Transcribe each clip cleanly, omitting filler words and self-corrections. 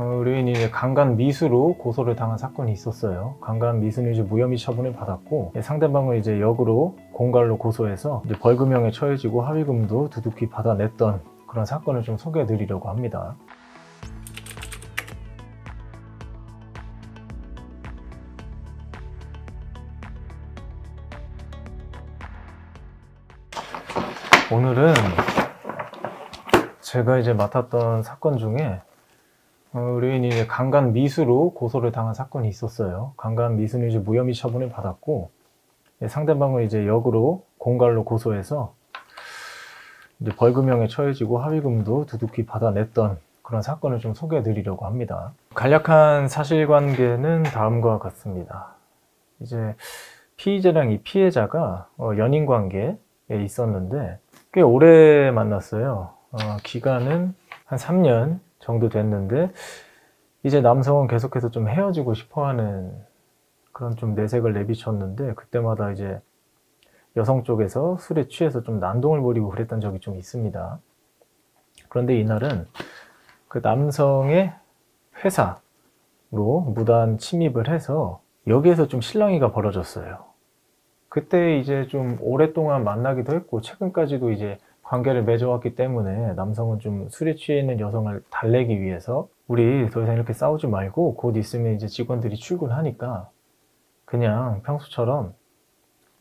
의뢰인이 이제 강간 미수로 고소를 당한 사건이 있었어요. 강간 미수는 이제 무혐의 처분을 받았고, 상대방을 이제 역으로 공갈로 고소해서 이제 벌금형에 처해지고 합의금도 두둑히 받아냈던 그런 사건을 좀 소개해 드리려고 합니다. 오늘은 제가 이제 맡았던 사건 중에 의뢰인이 이제 강간 미수로 고소를 당한 사건이 있었어요. 강간 미수는 이제 무혐의 처분을 받았고, 상대방을 이제 역으로 공갈로 고소해서 이제 벌금형에 처해지고 합의금도 두둑히 받아냈던 그런 사건을 좀 소개해 드리려고 합니다. 간략한 사실관계는 다음과 같습니다. 이제 피의자랑 이 피해자가 연인 관계에 있었는데 꽤 오래 만났어요. 기간은 한 3년 정도 됐는데, 이제 남성은 계속해서 좀 헤어지고 싶어하는 그런 좀 내색을 내비쳤는데, 그때마다 이제 여성 쪽에서 술에 취해서 좀 난동을 부리고 그랬던 적이 좀 있습니다. 그런데 이날은 그 남성의 회사로 무단 침입을 해서 여기에서 좀 실랑이가 벌어졌어요. 그때 이제 좀 오랫동안 만나기도 했고, 최근까지도 이제 관계를 맺어왔기 때문에 남성은 좀 술에 취해 있는 여성을 달래기 위해서 우리 더 이상 이렇게 싸우지 말고 곧 있으면 이제 직원들이 출근하니까 그냥 평소처럼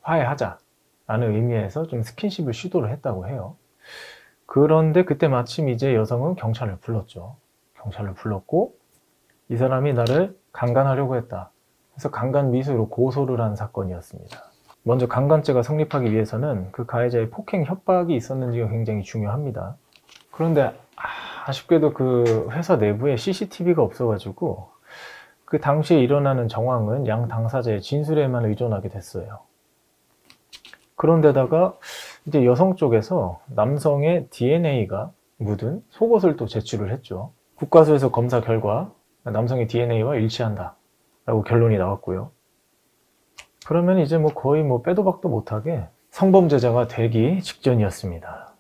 화해하자 라는 의미에서 좀 스킨십을 시도를 했다고 해요. 그런데 그때 마침 이제 여성은 경찰을 불렀죠. 경찰을 불렀고, 이 사람이 나를 강간하려고 했다. 그래서 강간 미수로 고소를 한 사건이었습니다. 먼저 강간죄가 성립하기 위해서는 그 가해자의 폭행 협박이 있었는지가 굉장히 중요합니다. 그런데 아쉽게도 그 회사 내부에 CCTV가 없어가지고 그 당시에 일어나는 정황은 양 당사자의 진술에만 의존하게 됐어요. 그런데다가 이제 여성 쪽에서 남성의 DNA가 묻은 속옷을 또 제출을 했죠. 국과수에서 검사 결과 남성의 DNA와 일치한다 라고 결론이 나왔고요. 그러면 이제 거의 빼도 박도 못하게 성범죄자가 되기 직전이었습니다.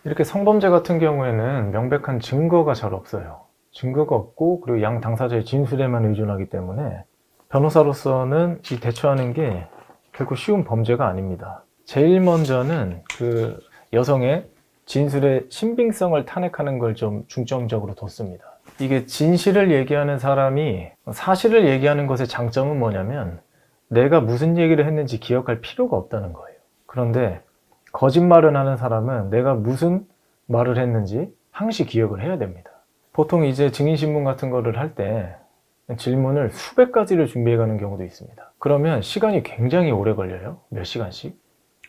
이렇게 성범죄 같은 경우에는 명백한 증거가 잘 없어요. 증거가 없고, 그리고 양 당사자의 진술에만 의존하기 때문에 변호사로서는 이 대처하는 게 결코 쉬운 범죄가 아닙니다. 제일 먼저는 그 여성의 진술의 신빙성을 탄핵하는 걸 좀 중점적으로 뒀습니다. 이게 진실을 얘기하는 사람이 사실을 얘기하는 것의 장점은 뭐냐면 내가 무슨 얘기를 했는지 기억할 필요가 없다는 거예요. 그런데 거짓말을 하는 사람은 내가 무슨 말을 했는지 항시 기억을 해야 됩니다. 보통 이제 증인신문 같은 거를 할 때 질문을 수백 가지를 준비해 가는 경우도 있습니다. 그러면 시간이 굉장히 오래 걸려요. 몇 시간씩.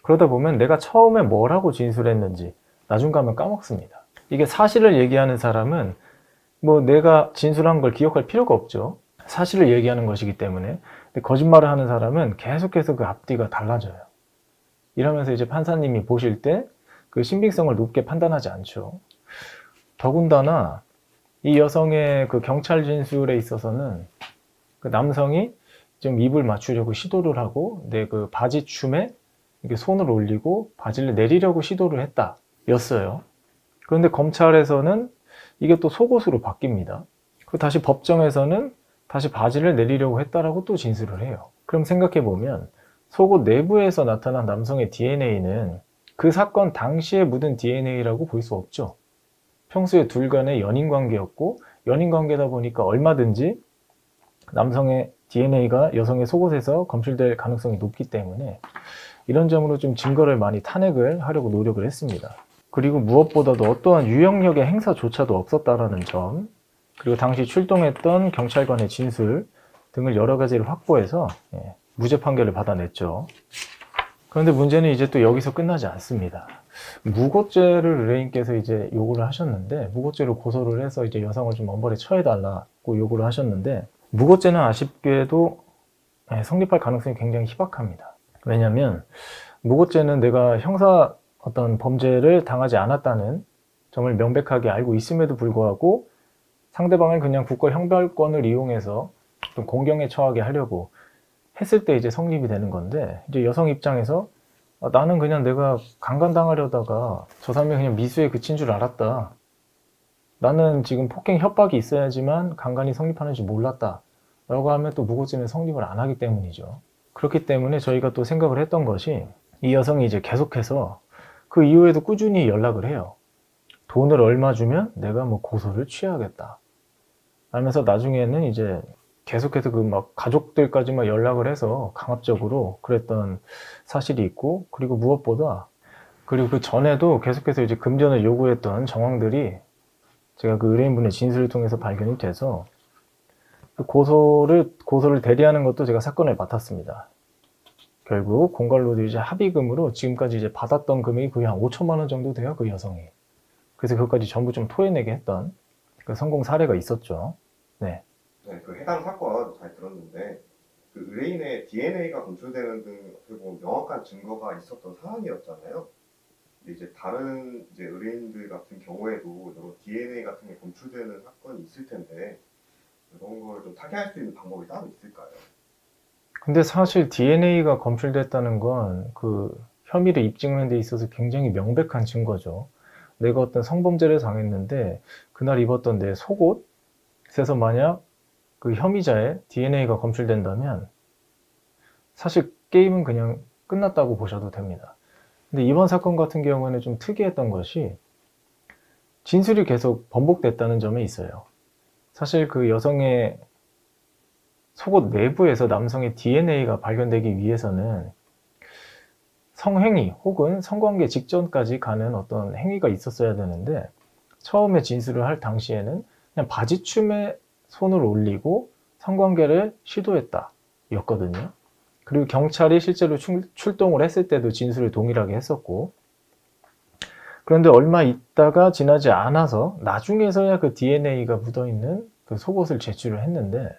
그러다 보면 내가 처음에 뭐라고 진술했는지 나중 가면 까먹습니다. 이게 사실을 얘기하는 사람은 내가 진술한 걸 기억할 필요가 없죠. 사실을 얘기하는 것이기 때문에. 근데 거짓말을 하는 사람은 계속해서 그 앞뒤가 달라져요. 이러면서 이제 판사님이 보실 때 그 신빙성을 높게 판단하지 않죠. 더군다나 이 여성의 그 경찰 진술에 있어서는 그 남성이 좀 입을 맞추려고 시도를 하고 내 그 바지춤에 이렇게 손을 올리고 바지를 내리려고 시도를 했다 였어요. 그런데 검찰에서는 이게 또 속옷으로 바뀝니다. 그리고 다시 법정에서는 다시 바지를 내리려고 했다라고 또 진술을 해요. 그럼 생각해 보면 속옷 내부에서 나타난 남성의 DNA는 그 사건 당시에 묻은 DNA라고 볼 수 없죠. 평소에 둘 간의 연인 관계였고, 연인 관계다 보니까 얼마든지 남성의 DNA가 여성의 속옷에서 검출될 가능성이 높기 때문에 이런 점으로 좀 증거를 많이 탄핵을 하려고 노력을 했습니다. 그리고 무엇보다도 어떠한 유형력의 행사조차도 없었다라는 점, 그리고 당시 출동했던 경찰관의 진술 등을 여러 가지를 확보해서 무죄 판결을 받아냈죠. 그런데 문제는 이제 또 여기서 끝나지 않습니다. 무고죄를 의뢰인께서 이제 요구를 하셨는데, 무고죄로 고소를 해서 이제 여성을 좀 엄벌에 처해달라고 요구를 하셨는데, 무고죄는 아쉽게도 성립할 가능성이 굉장히 희박합니다. 왜냐하면 무고죄는 내가 형사 어떤 범죄를 당하지 않았다는 점을 명백하게 알고 있음에도 불구하고 상대방을 그냥 국가 형벌권을 이용해서 좀 공경에 처하게 하려고 했을 때 이제 성립이 되는 건데, 이제 여성 입장에서 나는 그냥 내가 강간당하려다가 저 사람이 그냥 미수에 그친 줄 알았다. 나는 지금 폭행 협박이 있어야지만 강간이 성립하는지 몰랐다 라고 하면 또 무고죄는 성립을 안 하기 때문이죠. 그렇기 때문에 저희가 또 생각을 했던 것이, 이 여성이 이제 계속해서 그 이후에도 꾸준히 연락을 해요. 돈을 얼마 주면 내가 뭐 고소를 취하겠다 하면서 나중에는 이제 계속해서 그 막 가족들까지 막 연락을 해서 강압적으로 그랬던 사실이 있고, 그리고 무엇보다 그리고 그 전에도 계속해서 이제 금전을 요구했던 정황들이 제가 그 의뢰인분의 진술을 통해서 발견이 돼서 그 고소를 대리하는 것도 제가 사건을 맡았습니다. 결국 공갈로도 이제 합의금으로 지금까지 이제 받았던 금액이 거의 한 5천만 원 정도 돼요, 그 여성이. 그래서 그것까지 전부 좀 토해내게 했던 그 성공 사례가 있었죠. 네. 네, 그 해당 사건 잘 들었는데 그 의뢰인의 DNA가 검출되는 등 어떻게 보면 명확한 증거가 있었던 사안이었잖아요. 근데 이제 다른 이제 의뢰인들 같은 경우에도 이런 DNA 같은 게 검출되는 사건이 있을 텐데 이런 걸 좀 타개할 수 있는 방법이 따로 있을까요? 근데 사실 DNA가 검출됐다는 건 그 혐의를 입증하는 데 있어서 굉장히 명백한 증거죠. 내가 어떤 성범죄를 당했는데 그날 입었던 내 속옷에서 만약 그 혐의자의 DNA가 검출된다면 사실 게임은 그냥 끝났다고 보셔도 됩니다. 근데 이번 사건 같은 경우에는 좀 특이했던 것이 진술이 계속 번복됐다는 점에 있어요. 사실 그 여성의 속옷 내부에서 남성의 DNA가 발견되기 위해서는 성행위 혹은 성관계 직전까지 가는 어떤 행위가 있었어야 되는데, 처음에 진술을 할 당시에는 그냥 바지춤에 손을 올리고 성관계를 시도했다 였거든요. 그리고 경찰이 실제로 출동을 했을 때도 진술을 동일하게 했었고, 그런데 얼마 있다가 지나지 않아서 나중에서야 그 DNA가 묻어있는 그 속옷을 제출을 했는데,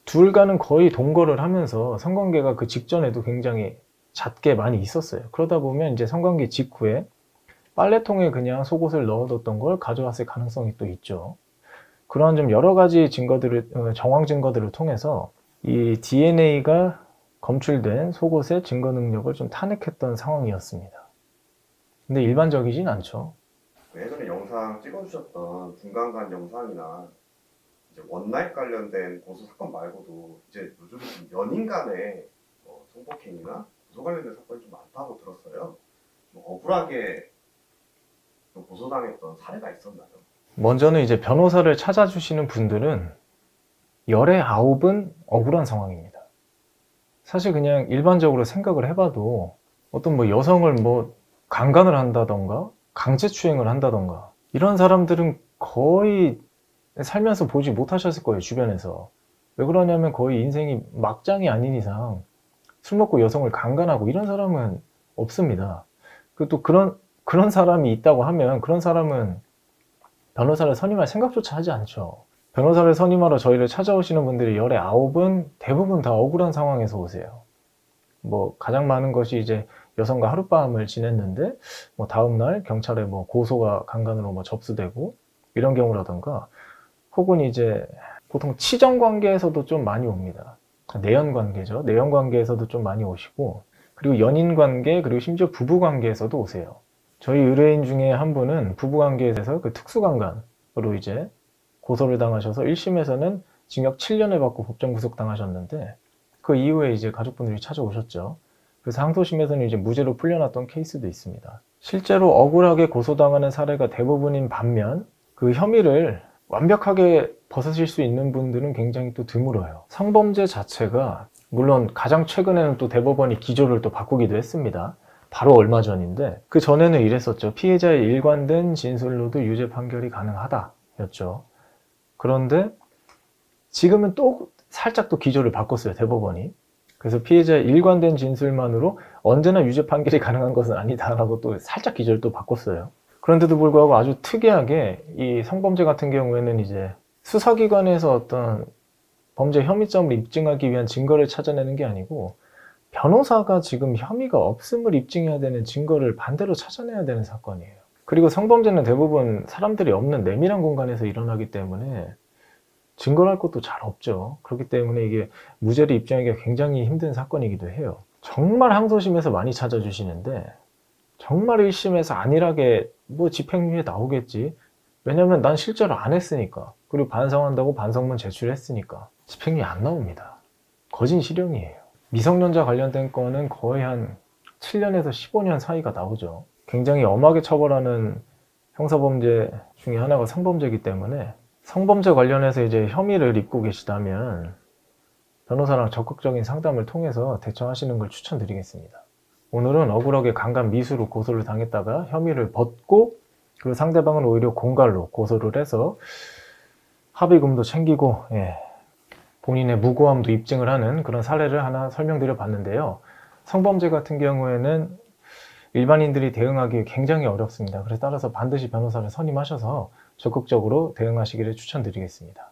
둘과는 거의 동거를 하면서 성관계가 그 직전에도 굉장히 잦게 많이 있었어요. 그러다 보면 이제 성관계 직후에 빨래통에 그냥 속옷을 넣어뒀던 걸 가져왔을 가능성이 또 있죠. 그러한 좀 여러 가지 정황 증거들을 통해서 이 DNA가 검출된 속옷의 증거 능력을 좀 탄핵했던 상황이었습니다. 근데 일반적이진 않죠. 예전에 영상 찍어주셨던 분간간 영상이나 이제 원나잇 관련된 고소 사건 말고도 이제 요즘 연인 간의 성폭행이나 고소 관련된 사건이 좀 많다고 들었어요. 좀 억울하게 좀 고소당했던 사례가 있었나요? 먼저는 이제 변호사를 찾아주시는 분들은 열의 9은 억울한 상황입니다. 사실 그냥 일반적으로 생각을 해봐도 어떤 뭐 여성을 뭐 강간을 한다던가 강제추행을 한다던가 이런 사람들은 거의 살면서 보지 못하셨을 거예요, 주변에서. 왜 그러냐면 거의 인생이 막장이 아닌 이상 술 먹고 여성을 강간하고 이런 사람은 없습니다. 그리고 또 그런 사람이 있다고 하면 그런 사람은 변호사를 선임할 생각조차 하지 않죠. 변호사를 선임하러 저희를 찾아오시는 분들이 열의 9은 대부분 다 억울한 상황에서 오세요. 뭐 가장 많은 것이 이제 여성과 하룻밤을 지냈는데 뭐 다음날 경찰에 뭐 고소가 강간으로 뭐 접수되고 이런 경우라던가, 혹은 이제 보통 치정 관계에서도 좀 많이 옵니다. 내연 관계죠. 내연 관계에서도 좀 많이 오시고, 그리고 연인 관계, 그리고 심지어 부부 관계에서도 오세요. 저희 의뢰인 중에 한 분은 부부 관계에서 그 특수강간으로 이제 고소를 당하셔서 1심에서는 징역 7년을 받고 법정 구속 당하셨는데, 그 이후에 이제 가족분들이 찾아오셨죠. 그래서 항소심에서는 이제 무죄로 풀려났던 케이스도 있습니다. 실제로 억울하게 고소당하는 사례가 대부분인 반면 그 혐의를 완벽하게 벗으실 수 있는 분들은 굉장히 또 드물어요. 성범죄 자체가 물론 가장 최근에는 또 대법원이 기조를 또 바꾸기도 했습니다. 바로 얼마 전인데, 그 전에는 이랬었죠. 피해자의 일관된 진술로도 유죄 판결이 가능하다 였죠. 그런데 지금은 또 살짝 또 기조를 바꿨어요, 대법원이. 그래서 피해자의 일관된 진술만으로 언제나 유죄 판결이 가능한 것은 아니다라고 또 살짝 기조를 또 바꿨어요. 그런데도 불구하고 아주 특이하게 이 성범죄 같은 경우에는 이제 수사기관에서 어떤 범죄 혐의점을 입증하기 위한 증거를 찾아내는 게 아니고 변호사가 지금 혐의가 없음을 입증해야 되는 증거를 반대로 찾아내야 되는 사건이에요. 그리고 성범죄는 대부분 사람들이 없는 내밀한 공간에서 일어나기 때문에 증거할 것도 잘 없죠. 그렇기 때문에 이게 무죄를 입증하기가 굉장히 힘든 사건이기도 해요. 정말 항소심에서 많이 찾아주시는데, 정말 1심에서 안일하게 뭐 집행유예 나오겠지, 왜냐면 난 실제로 안 했으니까. 그리고 반성한다고 반성문 제출했으니까. 집행유예 안 나옵니다. 거진 실형이에요. 미성년자 관련된 건은 거의 한 7년에서 15년 사이가 나오죠. 굉장히 엄하게 처벌하는 형사범죄 중에 하나가 성범죄이기 때문에 성범죄 관련해서 이제 혐의를 입고 계시다면 변호사랑 적극적인 상담을 통해서 대처하시는 걸 추천드리겠습니다. 오늘은 억울하게 강간 미수로 고소를 당했다가 혐의를 벗고 그 상대방은 오히려 공갈로 고소를 해서 합의금도 챙기고 본인의 무고함도 입증을 하는 그런 사례를 하나 설명드려 봤는데요. 성범죄 같은 경우에는 일반인들이 대응하기 굉장히 어렵습니다. 그래서 따라서 반드시 변호사를 선임하셔서 적극적으로 대응하시기를 추천드리겠습니다.